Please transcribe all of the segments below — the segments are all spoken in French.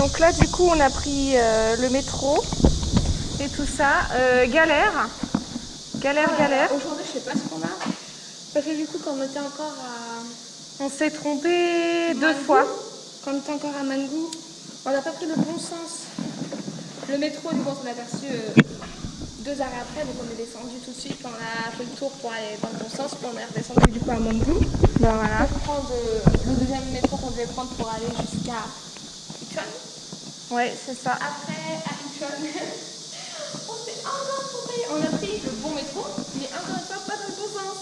Donc là du coup on a pris le métro et tout ça. Galère. Aujourd'hui je sais pas ce qu'on a. Parce que du coup quand on était encore à... On s'est trompé 2 fois. Quand on était encore à Mangou, on n'a pas pris le bon sens. Le métro du coup on s'en a aperçu 2 arrêts après, donc on est descendu tout de suite. On a fait le tour pour aller dans le bon sens, puis on est redescendu du coup à Mangou. Ben voilà. Pour prendre le deuxième métro qu'on devait prendre pour aller jusqu'à Ichon. Ouais, c'est ça. Après, à Ichon, on s'est encore trompé. On a pris le bon métro, mais encore une fois, pas dans le bon sens.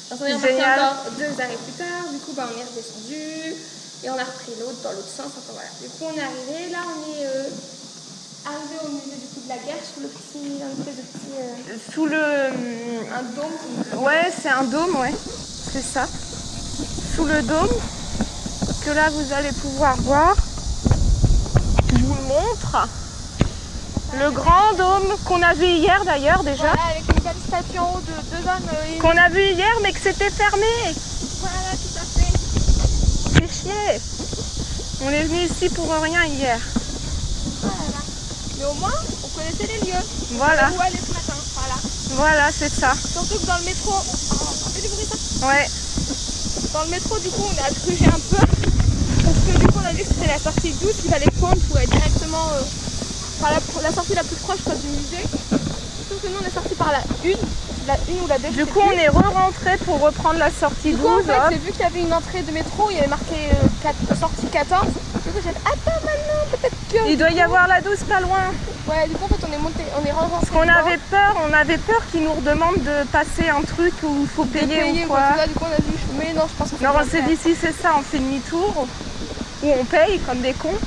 Donc on est reparti encore 2 arrêts plus tard. Du coup, on est redescendu et on a repris l'autre dans l'autre sens. Enfin voilà. Du coup, on est arrivé. Là, on est arrivé au musée du coup de la guerre sous le petit, un espèce de petit. Sous le. Un dôme. Ouais, c'est un dôme, ouais. C'est ça. Sous le dôme. Que là, vous allez pouvoir voir. Je vous le montre. Le grand dôme qu'on a vu hier d'ailleurs déjà. Voilà, avec une belle statue en haut de 2 hommes. Qu'on a vu hier mais que c'était fermé. Voilà, tout à fait. C'est chier. On est venu ici pour rien hier. Voilà. Mais au moins, on connaissait les lieux. Voilà. Où aller ce matin. Voilà. Voilà, c'est ça. Surtout que dans le métro. Ça fait du bruit ça. Ouais. Dans le métro, du coup, on a grugé un peu. Parce que du coup, on a vu que c'était la sortie 12 qu'il fallait prendre pour être directement. La sortie la plus proche quoi, du musée. Sauf que nous on est sorti par la 1 ou la 2. Du coup on est re-rentré pour reprendre la sortie 12. Du coup en fait j'ai vu qu'il y avait une entrée de métro, il y avait marqué sortie 14. Du coup j'ai fait attends maintenant peut-être que... Il doit y avoir la 12 pas loin. Ouais du coup en fait on est monté, on est rentré. Parce qu'on avait peur qu'ils nous redemandent de passer un truc où il faut payer ou quoi. Là, du coup on a vu, mais non je pense que non on s'est dit si c'est ça on fait demi-tour. Ou on paye comme des cons.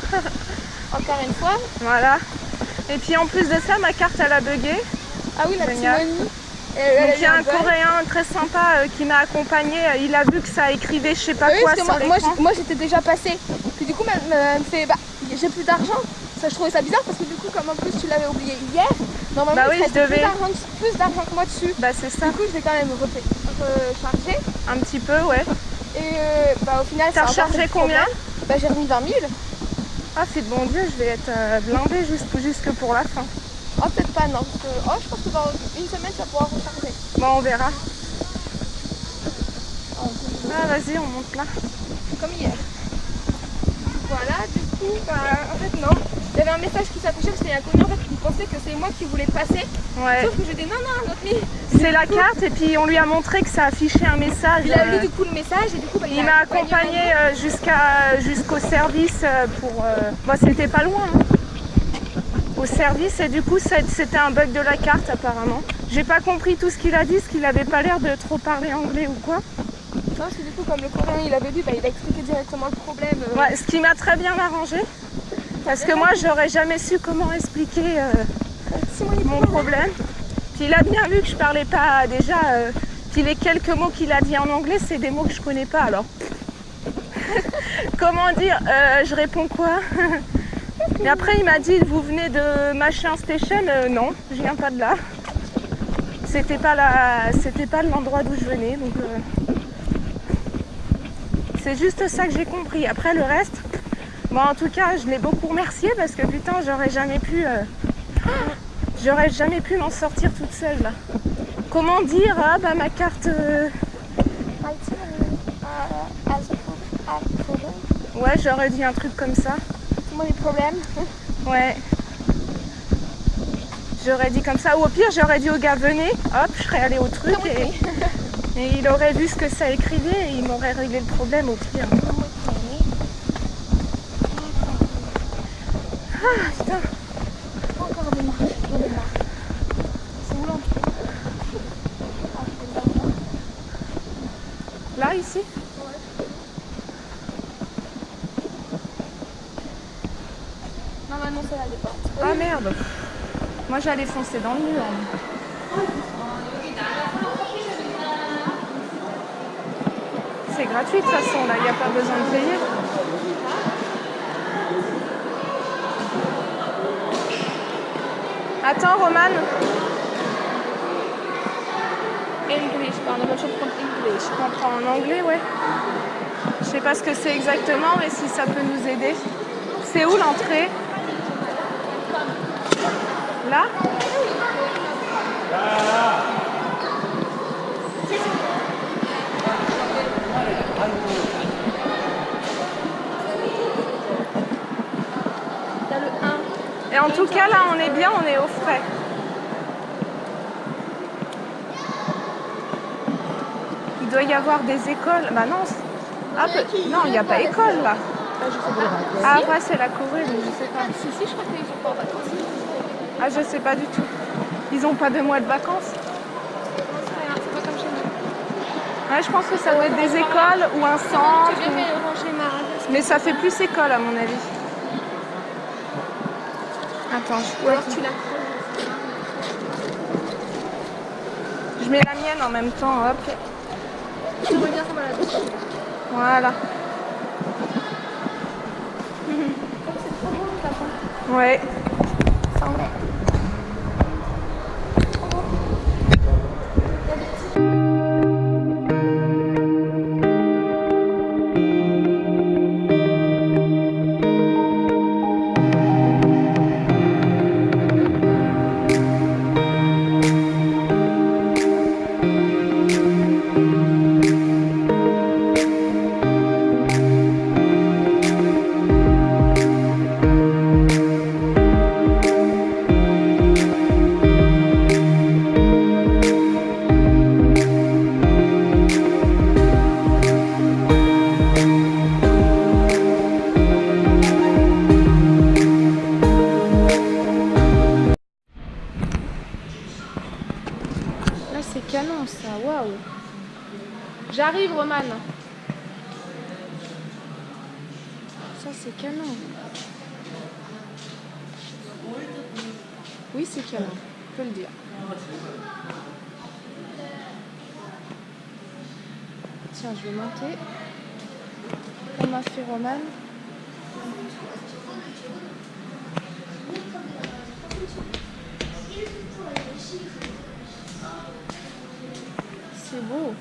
Encore une fois. Voilà. Et puis en plus de ça, ma carte elle a bugué. Ah oui, la Timonie. Donc il y a un Coréen très sympa qui m'a accompagné. Il a vu que ça écrivait je sais pas quoi sur l'écran. Moi j'étais déjà passée. Puis du coup, elle me fait j'ai plus d'argent. Ça, je trouvais ça bizarre parce que du coup, comme en plus tu l'avais oublié hier, normalement bah oui, il reste plus d'argent que moi dessus. Bah c'est ça. Du coup, je vais quand même recharger. Un petit peu, ouais. Et au final, t'as rechargé combien? Bah j'ai remis 20 000. Ah c'est de bon Dieu, je vais être blindée jusque pour la fin. Oh peut-être pas non, parce que je pense que dans une semaine tu vas pouvoir recharger. Bon on verra. Ah vas-y on monte là. Comme hier. Voilà, du coup, en fait non. Il y avait un message qui s'affichait parce qu'il y a un connu en fait qui pensait que c'est moi qui voulais passer. Ouais. Sauf que j'ai dit non, notre vie. C'est la carte et puis on lui a montré que ça affichait un message. Il a lu du coup le message et du coup il m'a accompagné jusqu'au service pour... Bon c'était pas loin hein. Au service et du coup c'était un bug de la carte apparemment. J'ai pas compris tout ce qu'il a dit, parce qu'il avait pas l'air de trop parler anglais ou quoi. Non parce que du coup comme le Coréen il avait vu, il a expliqué directement le problème. Ouais, ce qui m'a très bien arrangé. Parce que moi j'aurais jamais su comment expliquer mon problème. Puis il a bien vu que je parlais pas déjà. Puis les quelques mots qu'il a dit en anglais, c'est des mots que je connais pas alors. Comment dire je réponds quoi? Et après il m'a dit vous venez de machin station, non, je viens pas de là. C'était pas l'endroit d'où je venais donc c'est juste ça que j'ai compris. Après le reste, bon en tout cas je l'ai beaucoup remercié parce que putain j'aurais jamais pu m'en sortir toute seule là. Comment dire ah bah ma carte ouais j'aurais dit un truc comme ça. Moi les problèmes. Ouais. J'aurais dit comme ça, ou au pire j'aurais dit au gars venez, hop, je serais allée au truc et il aurait vu ce que ça écrivait et il m'aurait réglé le problème au pire. Ah putain. Encore des marches, c'est où là? Là ici? Non mais non c'est là les portes. Ah merde. Moi j'allais foncer dans le mur. C'est gratuit de toute façon là, il n'y a pas besoin de payer. Attends Romane. English, English. On prend en anglais, ouais. Je sais pas ce que c'est exactement, mais si ça peut nous aider. C'est où l'entrée? Là? T'as le 1. Et en tout cas, là, on est bien, on est au frais. Il doit y avoir des écoles. Bah non. Ah, non, il n'y a pas école là. Ah, après, c'est la Corée, mais je sais pas. Si, je crois qu'ils sont pas en vacances. Ah, je sais pas du tout. Ils ont pas 2 mois de vacances. C'est pas comme chez nous. Ouais, je pense que ça doit être des écoles ou un centre. J'ai bien fait ranger ma rage. Mais ça fait plus école à mon avis. Attends, Ou alors tu la creuses. je mets la mienne en même temps, hop. Tu reviens comme à la douche. Voilà. C'est trop beau le plafond. Ouais. Ça en est. Là, c'est canon ça, waouh. J'arrive, Roman. Ça, c'est canon. Oui, c'est canon, on peut le dire. Tiens, je vais monter. Comme a fait Roman. C'est beau.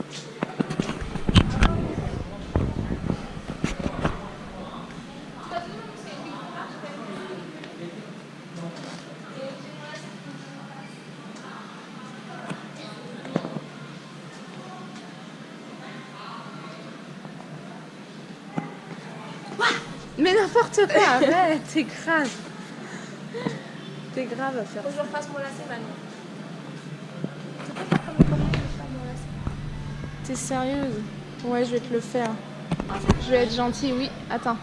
Mais n'importe quoi, arrête, t'es grave. T'es grave à faire Faut que ça. je refasse mon lacet maintenant. Tu peux faire comme le commande, je vais faire mon lacet. T'es sérieuse? Ouais, je vais te le faire. Je vais être gentille, oui. Attends.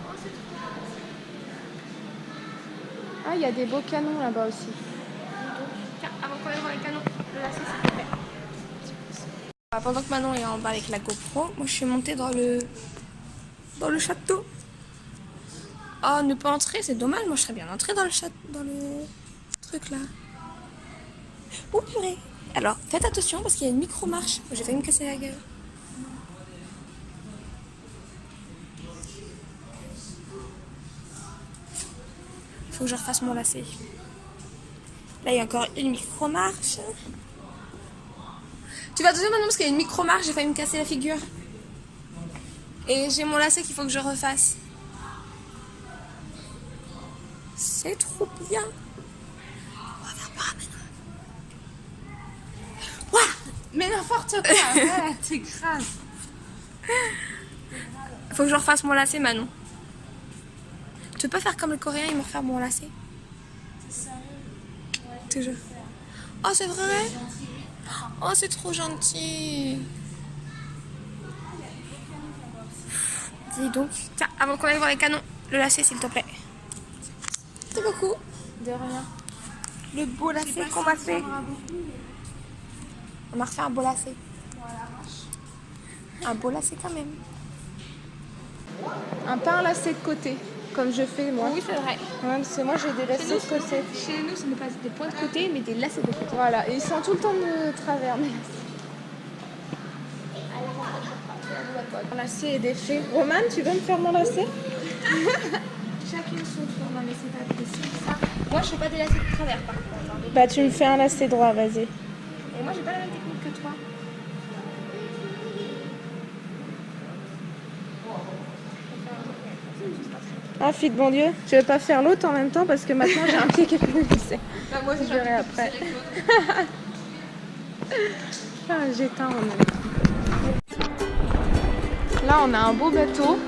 Ah, il y a des beaux canons là-bas aussi. Tiens, avant qu'on aille voir les canons, le lacet s'il te plaît. Pendant que Manon est en bas avec la GoPro, moi je suis montée dans le château. Oh, ne pas entrer, c'est dommage. Moi je serais bien entrée dans le truc là. Oh purée. Alors faites attention parce qu'il y a une micro-marche. J'ai failli me casser la gueule. Faut que je refasse mon lacet. Là il y a encore une micro-marche. Tu vas attention maintenant parce qu'il y a une micro-marche, j'ai failli me casser la figure. Et j'ai mon lacet qu'il faut que je refasse. C'est trop bien. On va faire peur à Manon. Ouah, Mais n'importe quoi, arrête, t'es grave. faut que je refasse mon lacet, Manon. Tu peux pas faire comme le coréen et me refaire mon lacet? C'est sérieux? Ouais. Toujours. Oh, c'est vrai? Oh, c'est trop gentil. Dis donc. Tiens, avant qu'on aille voir les canons, le lacet, s'il te plaît. Merci beaucoup. De rien. Le beau lacet qu'on m'a fait. On m'a refait un beau lacet. Un beau lacet quand même. Un pain lacet de côté, comme je fais moi. Oui, c'est vrai. Ouais, parce que moi j'ai des lacets de côté. Chez nous, ce n'est pas des points de côté, mais des lacets de côté. Voilà, et ils sont tout le temps de travers. Mais... Mon lacet est défait. Roman, tu veux me faire mon lacet? Chacune son tour. Non, mais c'est pas possible ça. Moi, je fais pas des lacets de travers par contre. Bah tu me fais un lacet droit, vas-y. Et moi, j'ai pas la même technique que toi. Oh, fille de bon Dieu, je vais pas faire l'autre en même temps parce que maintenant j'ai un pied qui est plus glissé. Bah, moi aussi, Je verrai après. Ah, j'éteins en même temps. Là, on a un beau bateau.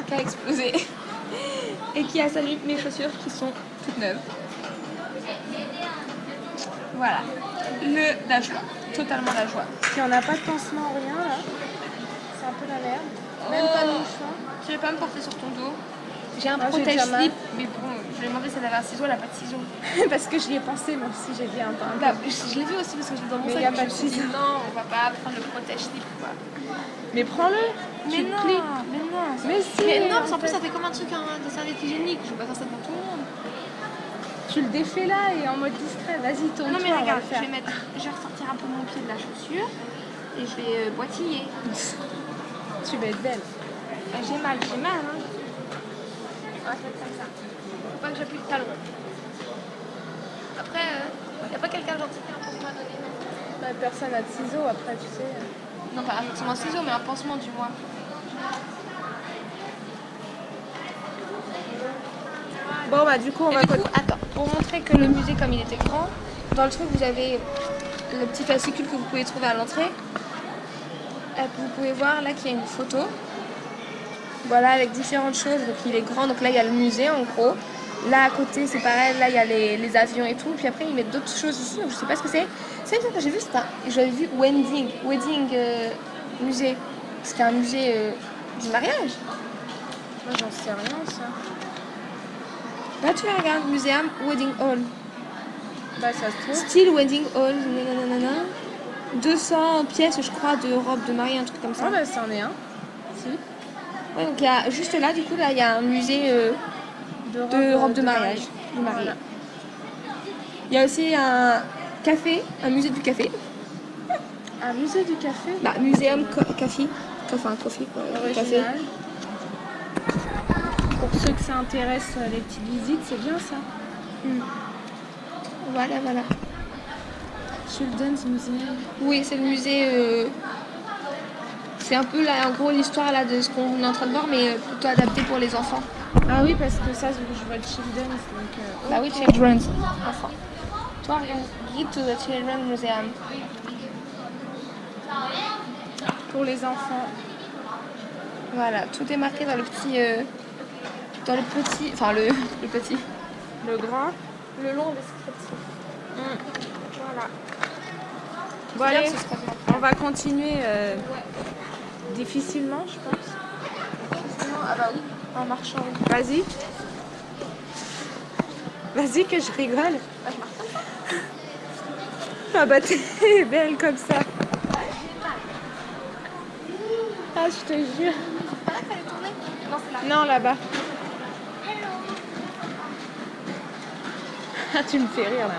Qui a explosé et qui a salué mes chaussures qui sont toutes neuves. Voilà, la joie, totalement la joie. Puis on n'a pas de pansement, rien là. C'est un peu la merde. Même pas de mouchoir. Tu vais pas me porter sur ton dos. J'ai un Ah, j'ai déjà mal. protège-slip, mais bon, je lui ai demandé si elle avait un ciseau, elle a pas de ciseau. Parce que j'y ai pensé, moi aussi, j'ai dit un peu. Là, je l'ai vu aussi parce que je l'ai dans mon Mais sac. y a mais pas je de me suis dit, ciseau. non, on va pas prendre le protège-slip quoi. Mais prends-le. Mais Tu non, cliques. mais non. Mais si. Mais non, parce qu'en plus ça fait comme un truc de serviette hygiénique. Je vais pas faire ça devant tout le monde. Tu le défais là et en mode discret. Vas-y, tourne-toi. Non mais on va regarde, le je faire. vais ressortir un peu mon pied de la chaussure et je vais boitiller. Tu vas être belle. J'ai mal hein. On va se mettre comme ça. Faut pas que j'appuie le talon. Après, y a pas quelqu'un gentil qui a un pansement à donner, non? Bah, personne n'a de ciseaux après, tu sais. Non, pas forcément un ciseau, mais un pansement du moins. Bon, bah, du coup, on Et va du coup, attends, pour montrer que le musée, comme il était grand, dans le truc, vous avez le petit fascicule que vous pouvez trouver à l'entrée. Vous pouvez voir là qu'il y a une photo. Voilà, avec différentes choses. Donc, il est grand. Donc, là, il y a le musée, en gros. Là, à côté, c'est pareil. Là, il y a les avions et tout. Puis après, ils mettent d'autres choses ici. Donc, je sais pas ce que c'est. C'est ça que j'ai vu. J'avais vu Wedding musée. C'était un musée du mariage. Moi, j'en sais rien, ça. Là, tu regardes, Museum Wedding Hall. Bah, ça se trouve. Style Wedding Hall, nanana. 200 pièces, je crois, de robe de mariée, un truc comme ça. Ah, bah, c'en est un. Si. Ouais, donc il y a juste là, du coup, là, il y a un musée de robes de mariage. De mariée. Voilà. Il y a aussi un café, un musée du café. Un musée du café. Bah, Museum Café. Enfin, coffee, quoi. Café. Original. Pour ceux que ça intéresse, les petites visites, c'est bien ça. Voilà. Children's Museum. Oui, c'est le musée. C'est un peu, là, en gros, l'histoire là, de ce qu'on est en train de voir, mais plutôt adapté pour les enfants. Ah oui, parce que ça, je vois le Children's. Donc, Bah oui, Children's. Enfants. Toi, regarde, Guide to the Children's Museum. pour les enfants. Voilà, tout est marqué dans le petit. Enfin, le petit. Le grand. Le long descriptif. Voilà. Bon, allez, on va continuer difficilement, je pense. Ah bah oui, en marchant. Vas-y. Vas-y que je rigole. Ah bah t'es belle comme ça. Ah je te jure. Pas là qu'il fallait tourner? Non, c'est là. Non là-bas. Ah tu me fais rire là.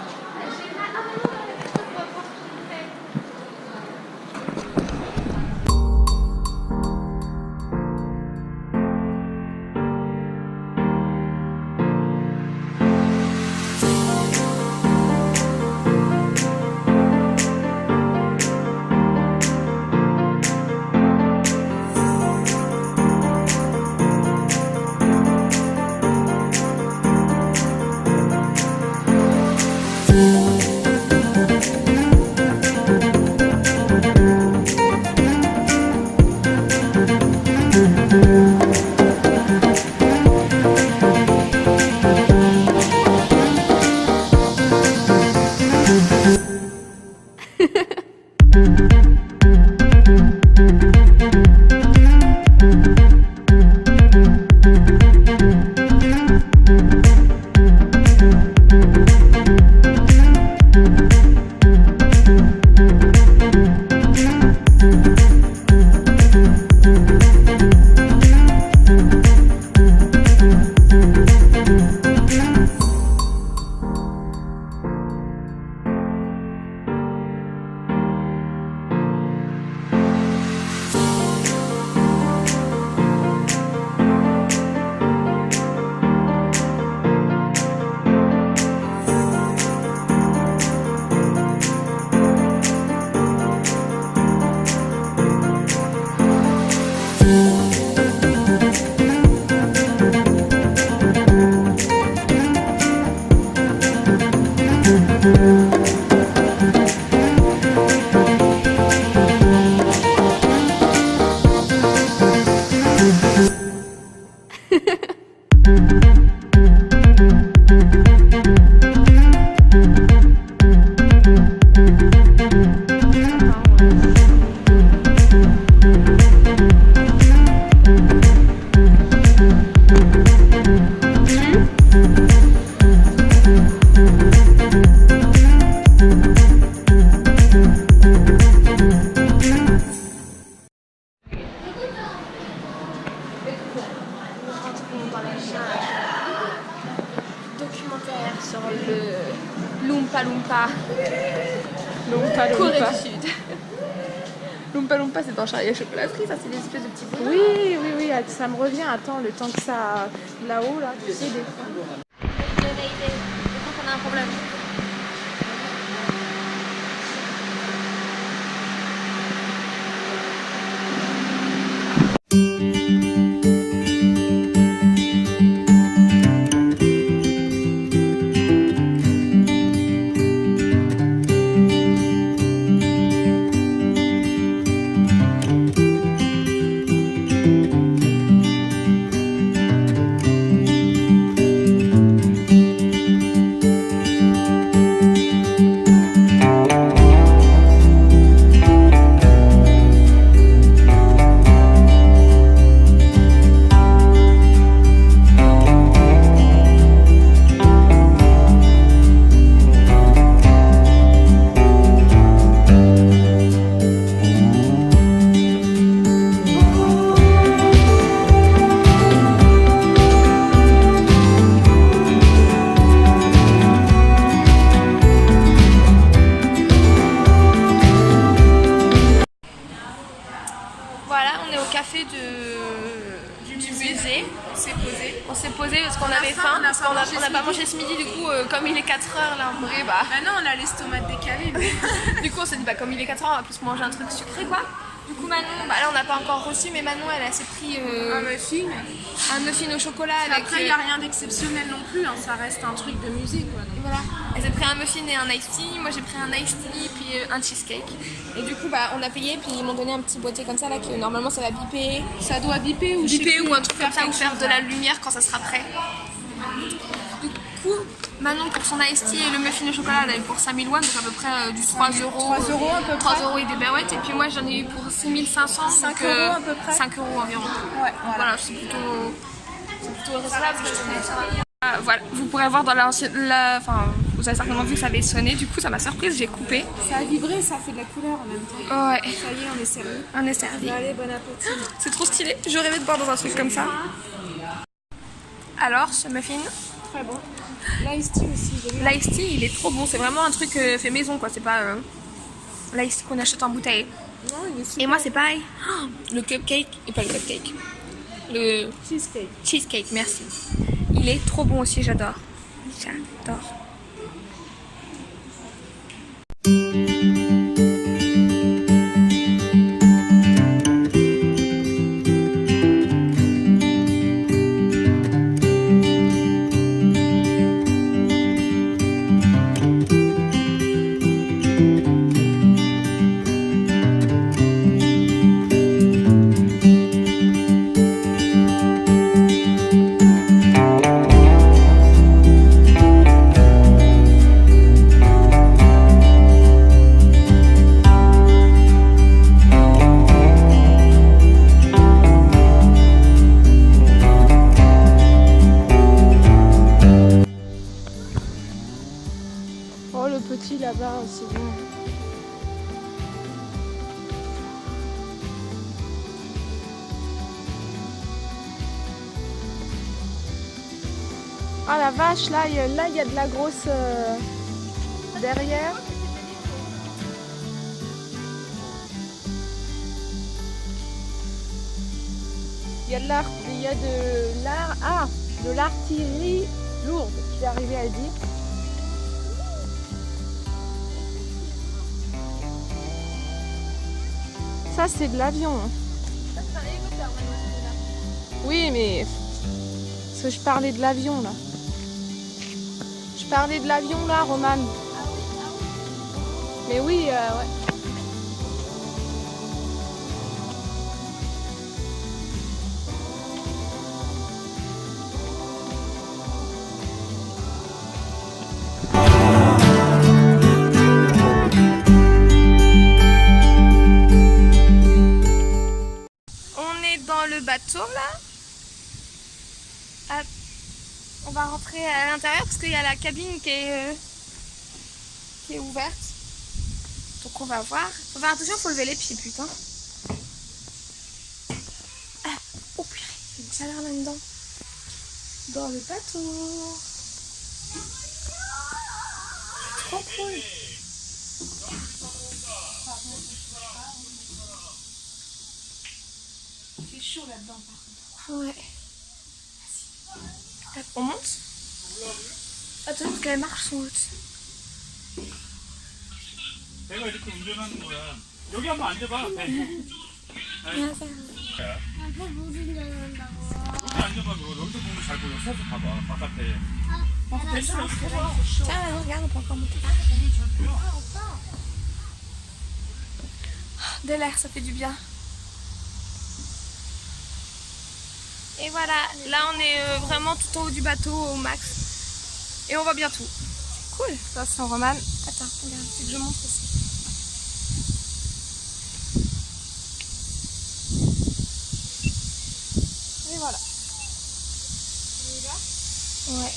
Loompa Corée Loompa. du Sud. Loompa Loompa, c'est dans Charlie et la chocolaterie, ça c'est des espèces de petits bonhommes. Oui, ça me revient. Attends, le temps que ça... Là-haut, là, tu sais, des fois. Je crois qu'on a un problème. Voilà, on est au café du musée. On s'est posé parce qu'on avait faim, parce qu'on n'a pas mangé ce midi. Du coup, comme il est 4h là, en vrai, bah non, on a l'estomac décalé. Mais... du coup, on s'est dit, bah comme il est 4h, on va plus manger un truc sucré quoi. Du coup, Manon, bah là on n'a pas encore reçu, mais Manon elle s'est pris un muffin au chocolat. Après, il n'y a rien d'exceptionnel non plus, hein. Ça reste un truc de musée quoi. Donc. Voilà, elle s'est pris un muffin et un iced tea. Moi j'ai pris un iced tea puis un cheesecake. Et du coup, bah on a payé, puis ils m'ont donné un petit boîtier comme ça là que normalement ça va biper. Ça doit biper ou Un truc comme ça, ou faire de la lumière quand ça sera prêt. Du coup, Manon pour son iced tea et le muffin au chocolat, elle avait pour 5000 won, donc à peu près du 3 euros. 3 euros à peu près. 3 euros et des barouettes. Et puis moi j'en ai eu pour 6500. 5 euros à peu près. 5 euros environ. Ouais, voilà, c'est plutôt raisonnable. Voilà, vous pourrez voir dans enfin, vous avez certainement vu que ça avait sonné, du coup ça m'a surprise, j'ai coupé. Ça a vibré, ça fait de la couleur en même temps. Ouais. Ça y est, on est servi. On est servi. Allez, bon appétit. C'est trop stylé, je rêvais de boire dans un truc comme ça. Alors, ce muffin? Très bon. L'ice tea aussi, j'ai vu. L'ice tea, il est trop bon, c'est vraiment un truc fait maison quoi, c'est pas l'ice tea qu'on achète en bouteille. Non, il est super. Et moi c'est pareil, le cupcake, et pas le cupcake, le Cheesecake. cheesecake, merci. Il est trop bon aussi, j'adore. J'adore. Oh, le petit là-bas, c'est bon. Ah la vache, là il y a de la grosse derrière. Il y a de l'artillerie lourde, je vais arriver à le dire. Ça c'est de l'avion. Oui mais parce que je parlais de l'avion là. Je parlais de l'avion là, Romane. Mais oui, ouais. On est dans le bateau là. On va rentrer à l'intérieur parce qu'il y a la cabine qui est ouverte. Donc on va voir. Faut faire attention, faut lever les pieds, putain. Oh purée, il y a une chaleur là-dedans. Dans le bateau. Trop cool. chaud là-dedans par contre. Ouais. On monte? Attends, parce que les marches sont hautes. 내가 이렇게 운전하는 거야. 여기 한번 앉아봐. 배. 안녕하세요. 아빠 못 운전한다고. 여기 앉아봐. 그거 여기서 보면 잘 보여. 서서 봐봐. 바깥에. Tiens, regarde, on peut encore monter. De l'air, ça fait du bien. Et voilà, là on est vraiment tout en haut du bateau au max. Et on voit bien tout. Cool. Ça c'est Roman. Attends, regarde, c'est que je montre aussi. Et voilà. Ouais.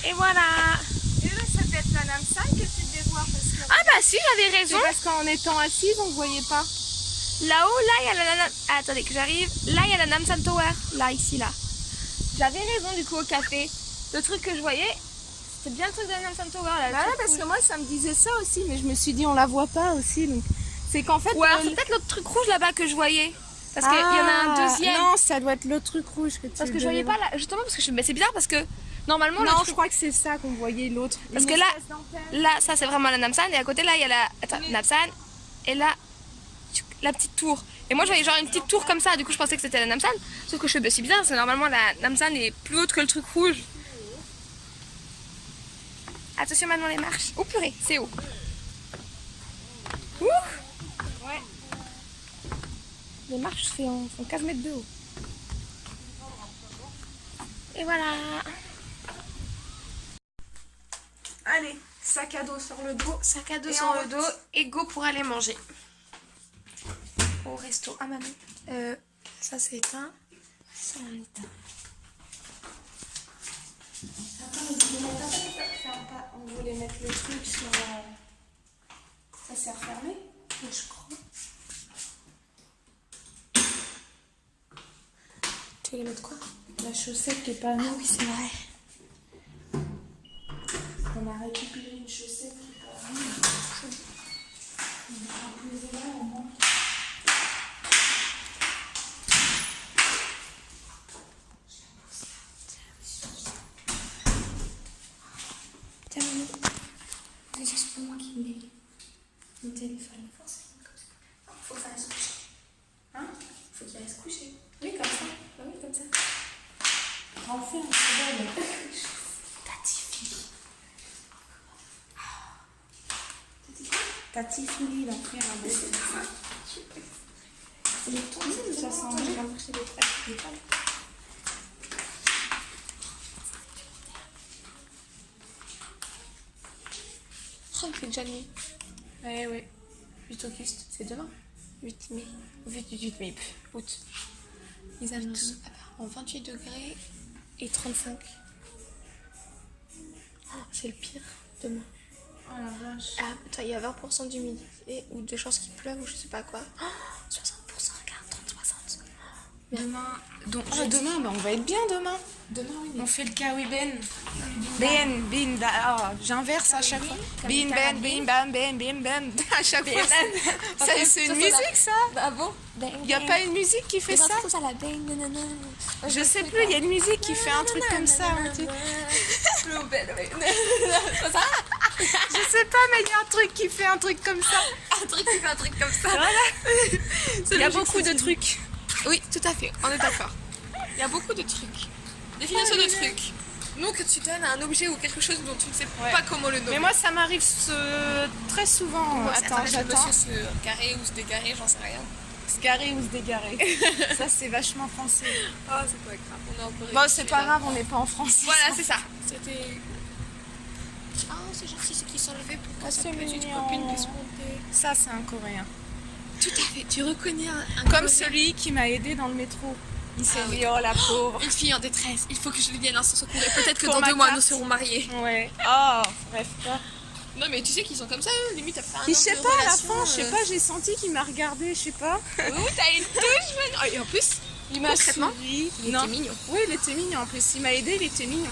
Et voilà. Et là, ça peut être la Namsan que tu devais voir parce que... Ah bah si, j'avais raison. C'est parce qu'en étant assise, on ne voyait pas. Là-haut, là, il y a la... Ah, attendez que j'arrive. Là, il y a la Namsan Tower. Là, ici, là. J'avais raison, du coup, au café. Le truc que je voyais, c'était bien le truc de la Namsan Tower. Là, Bah ouais, parce que moi, ça me disait ça aussi, mais je me suis dit, on la voit pas aussi. Donc... C'est qu'en fait... Ouais, c'est peut-être l'autre truc rouge là-bas que je voyais. Parce qu'il y en a un deuxième. Non, ça doit être l'autre truc rouge que tu Parce que je voyais pas là. Justement, parce que c'est bizarre parce que normalement. Non, le truc... je crois que c'est ça qu'on voyait l'autre. Parce que là, ça c'est vraiment la Namsan. Et à côté, là, il y a la Namsan. Et là, la petite tour. Et moi, je voyais genre une petite tour comme ça. Du coup, je pensais que c'était la Namsan. Sauf que je suis bizarre parce que normalement, la Namsan est plus haute que le truc rouge. Attention maintenant les marches. Oh purée, c'est haut. Ouh. Ouais. Les marches font 15 mètres de haut. Et voilà. Allez, sac à dos sur le dos. Sac à dos Et sur en le route. dos et go pour aller manger. Au resto. Ah maman. Ça c'est éteint. Ça on éteint. On voulait mettre le truc sur... Ça s'est refermé, je crois. Tu voulais mettre quoi? La chaussette qui est pas à Ah nous. oui c'est vrai. On a récupéré une chaussette qui est pas à nous. On va poser là, on manque. Tiens maman. C'est juste pour moi qui mets mon téléphone. Faut que ça reste couché. Hein? Faut qu'il reste couché. Oui, comme ça. Bah oui comme ça. On fait un cheval. Tati Fili va faire un dessin. C'est le ton de Ça sent j'ai bien. marché des pâtes. Oh, il fait déjà nuit. Eh oui. 8 auguste, c'est demain. 8 mai. 8 mai, août. Ils annoncent en 28 degrés et 35. Oh, c'est le pire demain. Oh la vache. Ah, attends, il y a 20% d'humidité ou de chances qu'il pleuve ou je sais pas quoi. Oh, 60%, regarde, 30-60. Demain, demain, bah on va être bien demain. Demain, oui. On fait le kawi ben. Ben, j'inverse à chaque fois. Ben, à chaque fois. C'est une musique ça? Ah bon? Il n'y a pas une musique qui fait ça? Ça la bang, nanana. Je sais plus, il y a une musique qui fait un truc comme ça. Je sais pas, mais il y a un truc qui fait un truc comme ça. Un truc qui fait un truc comme ça. Il y a beaucoup de trucs. Oui, tout à fait, on est d'accord. Il y a beaucoup de trucs. Définition de trucs. Nous, que tu donnes un objet ou quelque chose dont tu ne sais pas comment le nommer. Mais moi, ça m'arrive très souvent. Attends, j'attends. Monsieur se garer ou se dégarer, j'en sais rien. Se garer ou se dégarer. Ça, c'est vachement français. Oh, c'est pas grave, on est encore. Bon, c'est pas grave, on n'est pas en France. Voilà, c'est ça. C'était. Ah, c'est gentil, c'est qui s'enlevait pour que sa c'est petite mignon. copine puisse monter. Ça, c'est un Coréen. Tout à fait, tu reconnais un Comme Coréen. celui qui m'a aidé dans le métro. Il s'est Ah dit, oui. oh la pauvre. Une fille en détresse, il faut que je lui vienne un secours et peut-être que Pour dans ma 2 mois carte. nous serons mariés. Ouais. Oh, bref. Non mais tu sais qu'ils sont comme ça eux, limite après un an Je sais de pas, à la relation, fin, je sais pas, j'ai senti qu'il m'a regardé, je sais pas. Oh, t'as une touche maintenant. Et en plus, Il m'a concrètement, suivi. il était mignon. Oui, il était mignon en plus. Il m'a aidé, il était mignon.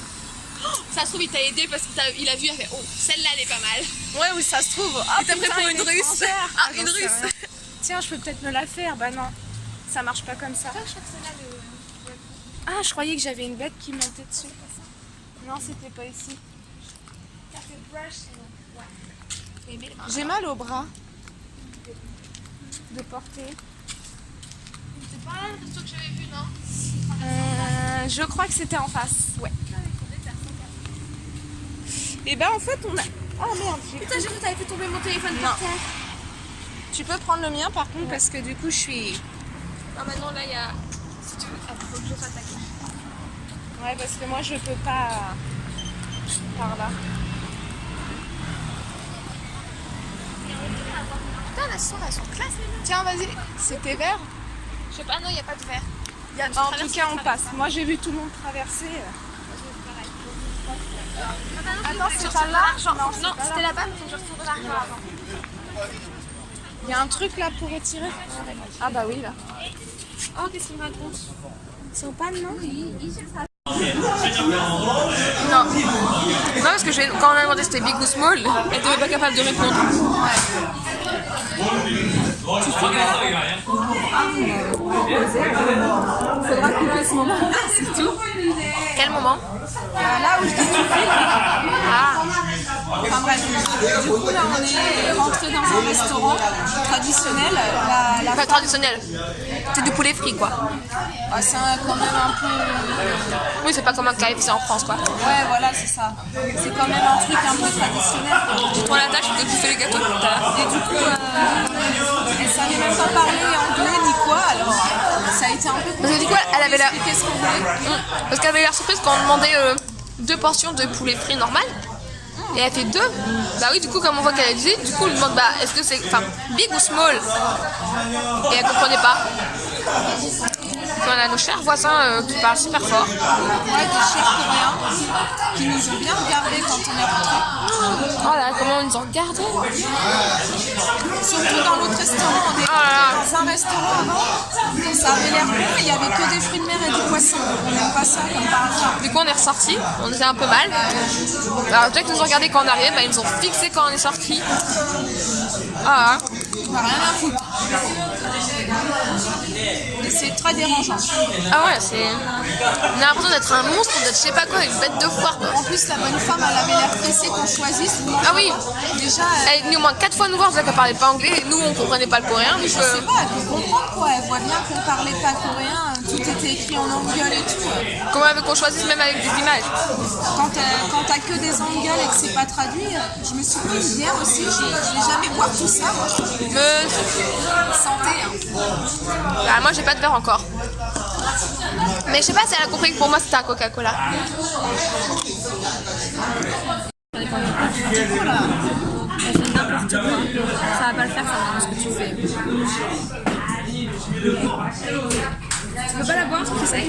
Ça se trouve il t'a aidé parce qu'il a vu, il a fait oh celle-là elle est pas mal. Ouais, oui, ça se trouve. Il t'a pris pour une russe. Ah, une russe. Tiens, je peux peut-être me la faire. Bah non, ça marche pas comme ça. Je crois que c'est là le... Ah, je croyais que j'avais une bête qui montait dessus. Non, c'était pas ici. J'ai mal au bras de porter. C'est pas le resto que j'avais vu, non? Je crois que c'était en face. Ouais. Et ben en fait on a... Oh merde, Putain, j'ai cru que t'avais fait tomber mon téléphone Non. par terre. Tu peux prendre le mien par contre parce que du coup je suis... Non, maintenant là, il y a... Si tu veux, faut que je fasse ta clé. Ouais, parce que moi je peux pas par là. Putain, la soirée, elles sont classe, les meufs. Tiens, vas-y, c'était vert. Je sais pas, non, il n'y a pas de verre. En tout cas, on passe. Moi j'ai vu tout le monde traverser. Attends, c'est pas là? Non, c'était là-bas, mais faut que je retourne l'arrière avant. Il y a un truc là pour retirer. Ah bah oui là. Oh, qu'est-ce qu'il me raconte? Ils sont pas non? Non. Non, parce que quand on a demandé si c'était big ou small, elle était pas capable de répondre. Faudra couper ce moment. C'est tout. Quel moment? Là où je dis tu fais. Ah, Enfin bref, du coup là on est rentré dans un restaurant traditionnel. pas traditionnel. C'est du poulet frit, quoi. C'est quand même un peu... Oui, c'est pas comme un KFC en France, quoi. Ouais voilà c'est ça. C'est quand même un truc un peu traditionnel. Tu prends la tâche de bouffer les gâteaux tout à l'heure. Et du coup, elle savait même pas parler anglais ni quoi, alors ça a été un peu compliqué. Parce que du coup, elle avait l'air... Qu'est-ce qu'on voulait? Parce qu'elle avait l'air surprise quand on demandait 2 portions de poulet frit normal. Et elle fait 2. Bah oui, du coup, comme on voit qu'elle a dit, du coup, on lui demande, bah, est-ce que c'est, enfin, big ou small? Et elle comprenait pas. Donc, on a nos chers voisins qui parlent super fort. Ouais, des chefs coréens qui nous ont bien regardés quand on est rentré. Oh là, comment ils nous ont regardé. Surtout dans l'autre restaurant, on est Oh là là. dans un restaurant avant, ça avait l'air bon, mais il y avait que des fruits de mer et du poisson. On n'aime pas ça comme par hasard. Du coup, on est ressorti, on était un peu mal. Alors, déjà qu'ils nous ont regardé quand on arrivait, bah, ils nous ont fixé quand on est sorti. Ah, On n'a rien à foutre. Et c'est très dérangeant. ah ouais, c'est. On a l'impression d'être un monstre, d'être je sais pas quoi, une bête de foire, quoi. En plus, la bonne femme, elle avait l'air pressée qu'on choisisse. Ah oui, Déjà, elle est venue au moins 4 fois nous voir, déjà qu'elle parlait pas anglais, et nous on comprenait pas le coréen. Donc, je sais pas, elle peut comprendre quoi. Elle voit bien qu'on parlait pas coréen, tout était écrit en angueul et tout. comment elle veut qu'on choisisse même avec des images? Quand t'as que des engueules et que c'est pas traduit, je me suis pris une bière aussi, je vais jamais boire tout ça. Moi, je trouve santé. Hein. Bah, moi j'ai pas de verre encore. Mais je sais pas si elle a compris que pour moi c'était un Coca-Cola. Elle fait n'importe quoi. Ça va pas le faire, ça, ce que tu fais. Tu veux pas la boire, tu sais?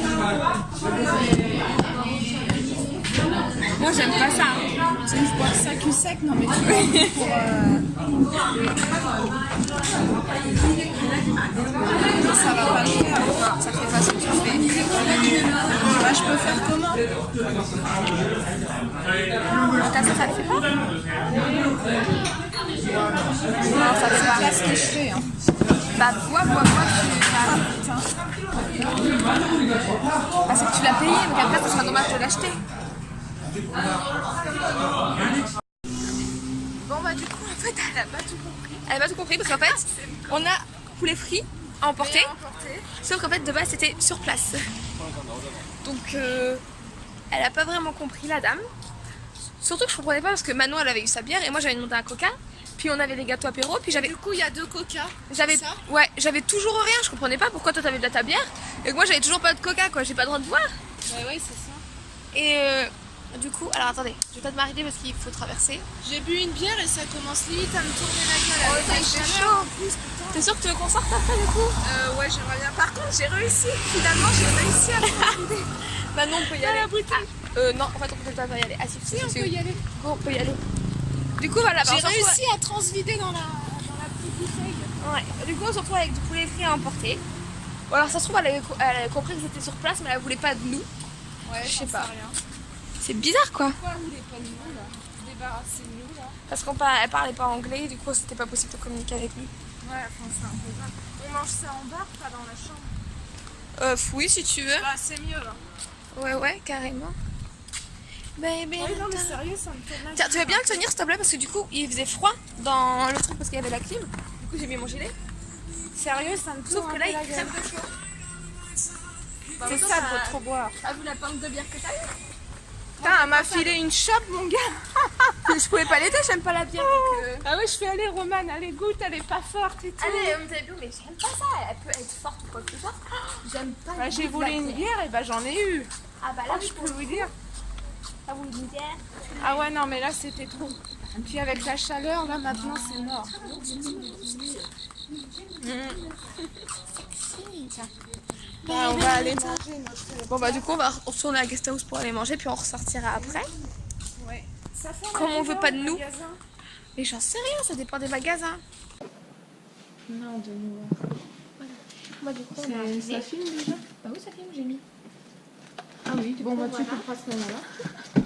Moi, j'aime pas ça. Tu sais, je bois ça cul sec, non mais tu vois, pour... Non, ça va pas le faire. Ça fait pas ce que tu fais. Bah, je peux faire comment? Ça le fait pas? Non, ça fait pas ce que je fais. Hein. Bah bois, tu bah, c'est que tu l'as payé, mais qu'après ce sera dommage de l'acheter. Bon bah du coup en fait elle a pas tout compris. Elle a pas tout compris parce qu'en fait on a poulet frit à emporter. Sauf qu'en fait de base c'était sur place. Donc elle a pas vraiment compris la dame. Surtout que je comprenais pas parce que Manon elle avait eu sa bière et moi j'avais demandé un coca. Puis on avait les gâteaux apéro, puis j'avais... Du coup, il y a 2 coca. J'avais toujours rien, je comprenais pas pourquoi toi t'avais de ta bière et que moi j'avais toujours pas de coca quoi, j'ai pas le droit de boire. Ouais, c'est ça. Et du coup, alors attendez, je vais peut-être m'arrêter parce qu'il faut traverser. J'ai bu une bière et ça commence limite à me tourner la gueule. Oh, avec la c'est chaleur chaud. en plus, putain. T'es sûr que tu veux qu'on sorte après du coup? Ouais, j'aimerais bien. Par contre, j'ai réussi. Finalement, j'ai réussi à trouver. Bah non, on peut y aller. La bouteille. Non, en fait on peut peut-être pas y aller. Ah si, Si, on peut y aller. Go, on peut y aller. Du coup, voilà, bah, J'ai on se retrouve- réussi à transvider dans la petite bouteille. Ouais, du coup on se retrouve avec du poulet frit à emporter. Ou alors ça se trouve elle avait compris que c'était sur place mais elle voulait pas de nous. Ouais, Je sais j'en pas. Rien. C'est bizarre quoi. Pourquoi vous voulez pas de nous là? Se débarrasser de nous là? Parce qu'elle parlait pas anglais, du coup c'était pas possible de communiquer avec nous. enfin c'est un peu grave. On mange ça en bar, pas dans la chambre. Oui, si tu veux. Bah c'est mieux là. Ouais, carrément. Baby. Oui, non mais sérieux, ça me fait mal. Tiens, tu veux bien le tenir s'il te plaît parce que du coup il faisait froid dans le truc parce qu'il y avait la clim. Du coup j'ai mis mon gilet. Sérieux, ça me tourne. Sauf que là un peu il la crève gueule. de chaud. C'est ça, faut trop boire. T'as vu la pinte de bière que t'as eu? Putain, elle m'a filé une chope, mon gars. Je pouvais pas l'aider, j'aime pas la bière. Donc, Ah ouais, je fais aller Romane, allez goûte, elle est pas forte et tout. allez, on t'a vu, mais j'aime pas ça. Elle peut être forte ou quoi que ce soit. J'aime pas. Bah, le j'ai goût de voulu la une bière. bière et bah j'en ai eu. Ah bah là, Je peux vous dire. Ah oui, une bière. Ah ouais, non mais là c'était trop. Puis avec la chaleur, là maintenant c'est mort. Bah, on va aller manger notre... Bon bah du coup on va retourner à la guest house pour aller manger puis on ressortira après. Ouais. Ça fait un Comme on veut magasin, pas de le nous. magasin. Mais j'en sais rien, ça dépend des magasins. Non, de nous. Moi du coup Ça filme déjà? Bah oui ça filme, j'ai mis. Ah oui, bon bah tu voilà. couperas ce moment-là.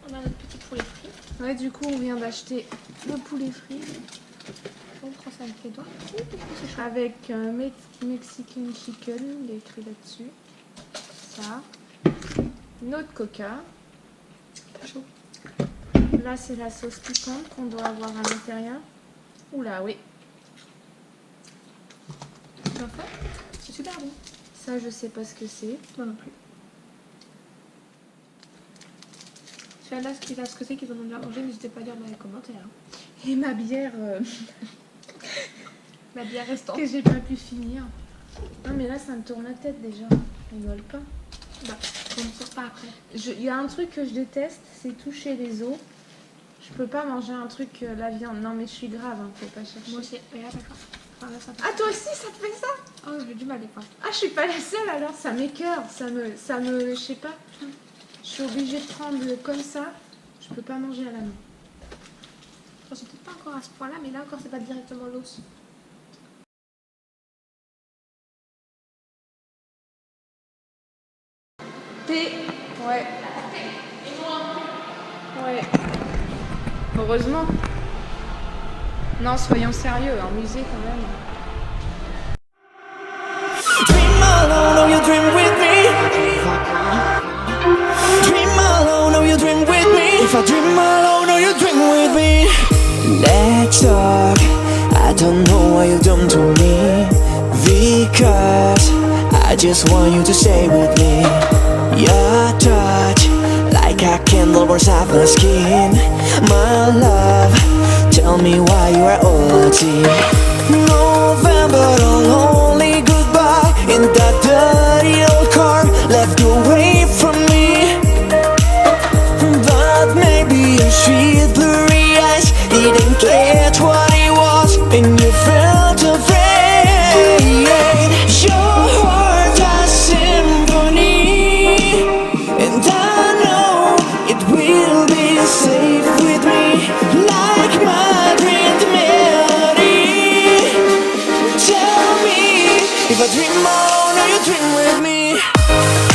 On a notre petit poulet frit. Ouais, du coup on vient d'acheter le poulet frit On prend ça avec les doigts. avec Mexican chicken, il est écrit là-dessus. Ça. Notre coca. Chaud. Là c'est la sauce piquante qu'on doit avoir à l'intérieur. Oula, oui. C'est super bon. Ça je sais pas ce que c'est. Moi non plus. Si là ce que c'est qu'ils en ont déjà mangé, n'hésitez pas à dire dans les commentaires. Et ma bière La bière restante. que j'ai pas pu finir. Non mais là ça me tourne la tête déjà. Rigole pas. Bah, on ne sort pas après. Il y a un truc que je déteste, c'est toucher les os. Je peux pas manger un truc, la viande. Non mais je suis grave, hein, faut pas chercher. Moi aussi. Mais là, d'accord. Enfin, là, ça Ah toi aussi ça te fait ça? Oh, j'ai du mal des fois. Ah je suis pas la seule alors, ça m'écœure, ça me, je sais pas. Je suis obligée de prendre comme ça. Je peux pas manger à la main. Enfin, c'est peut-être pas encore à ce point-là, mais là encore, c'est pas directement l'os. Thé. Ouais. Ouais. Heureusement. Non, soyons sérieux, un musée quand même. Dream alone, oh you dream with me. Dream alone, oh you dream with me. If I dream alone, oh you dream with me. Let's talk. I don't know what you've done to me, because I just want you to stay with me. Your touch, like a candle burns off my skin. My love, tell me why you are OT. November, a lonely goodbye in that dirty old car, left away from me. But maybe your sweet blurry eyes didn't catch what it was, and you felt afraid. Your heart a symphony, and I know it will be safe with me, like my great melody. Tell me if I dream on or you dream with me.